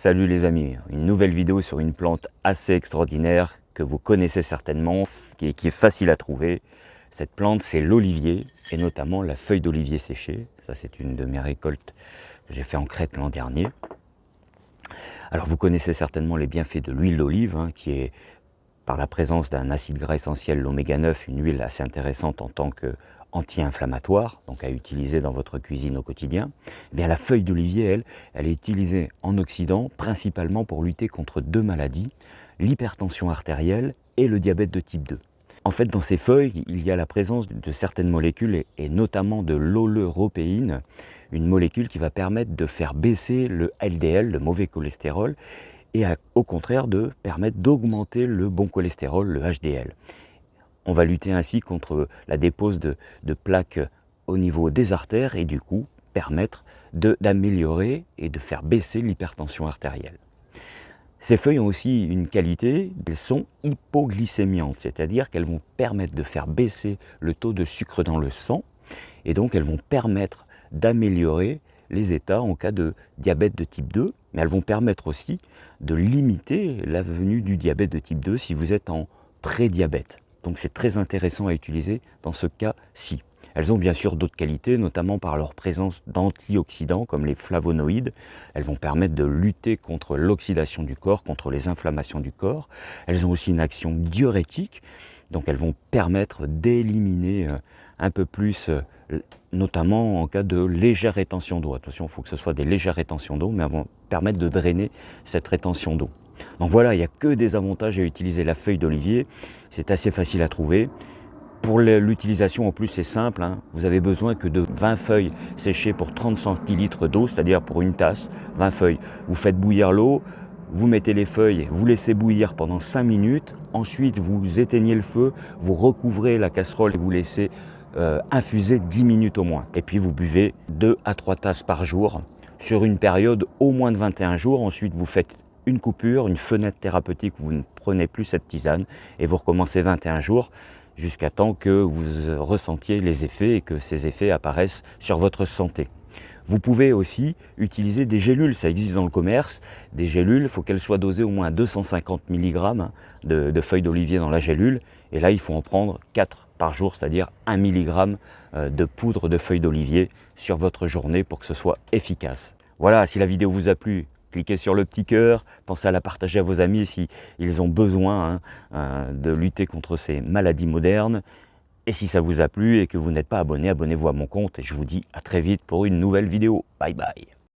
Salut les amis, une nouvelle vidéo sur une plante assez extraordinaire que vous connaissez certainement, qui est facile à trouver. Cette plante, c'est l'olivier, et notamment la feuille d'olivier séchée. Ça, c'est une de mes récoltes que j'ai fait en Crète l'an dernier. Alors, vous connaissez certainement les bienfaits de l'huile d'olive, qui est, par la présence d'un acide gras essentiel, l'oméga 9, une huile assez intéressante en tant qu'anti-inflammatoire, donc à utiliser dans votre cuisine au quotidien. Eh bien, la feuille d'olivier, elle est utilisée en Occident principalement pour lutter contre deux maladies, l'hypertension artérielle et le diabète de type 2. En fait, dans ces feuilles, il y a la présence de certaines molécules et notamment de l'oleuropéine, une molécule qui va permettre de faire baisser le LDL, le mauvais cholestérol, et au contraire de permettre d'augmenter le bon cholestérol, le HDL. On va lutter ainsi contre la dépose de plaques au niveau des artères et du coup permettre d'améliorer et de faire baisser l'hypertension artérielle. Ces feuilles ont aussi une qualité, elles sont hypoglycémiantes, c'est-à-dire qu'elles vont permettre de faire baisser le taux de sucre dans le sang et donc elles vont permettre d'améliorer les états en cas de diabète de type 2, mais elles vont permettre aussi de limiter la venue du diabète de type 2 si vous êtes en prédiabète. Donc c'est très intéressant à utiliser dans ce cas-ci. Elles ont bien sûr d'autres qualités, notamment par leur présence d'antioxydants comme les flavonoïdes. Elles vont permettre de lutter contre l'oxydation du corps, contre les inflammations du corps. Elles ont aussi une action diurétique, donc elles vont permettre d'éliminer un peu plus, notamment en cas de légère rétention d'eau. Attention, il faut que ce soit des légères rétentions d'eau, mais elles vont permettre de drainer cette rétention d'eau. Donc voilà, il n'y a que des avantages à utiliser la feuille d'olivier. C'est assez facile à trouver. Pour l'utilisation, en plus, c'est simple. Vous avez besoin que de 20 feuilles séchées pour 30 centilitres d'eau, c'est-à-dire pour une tasse, 20 feuilles. Vous faites bouillir l'eau, vous mettez les feuilles, vous laissez bouillir pendant 5 minutes. Ensuite, vous éteignez le feu, vous recouvrez la casserole et vous laissez infuser 10 minutes au moins. Et puis, vous buvez 2 à 3 tasses par jour sur une période au moins de 21 jours. Ensuite, vous faites une coupure, une fenêtre thérapeutique où vous ne prenez plus cette tisane et vous recommencez 21 jours jusqu'à temps que vous ressentiez les effets et que ces effets apparaissent sur votre santé. Vous pouvez aussi utiliser des gélules, ça existe dans le commerce. Des gélules, il faut qu'elles soient dosées au moins à 250 mg de feuilles d'olivier dans la gélule. Et là, il faut en prendre 4 par jour, c'est-à-dire 1 mg de poudre de feuilles d'olivier sur votre journée pour que ce soit efficace. Voilà, si la vidéo vous a plu, cliquez sur le petit cœur, pensez à la partager à vos amis si ils ont besoin de lutter contre ces maladies modernes. Et si ça vous a plu et que vous n'êtes pas abonné, abonnez-vous à mon compte et je vous dis à très vite pour une nouvelle vidéo. Bye bye.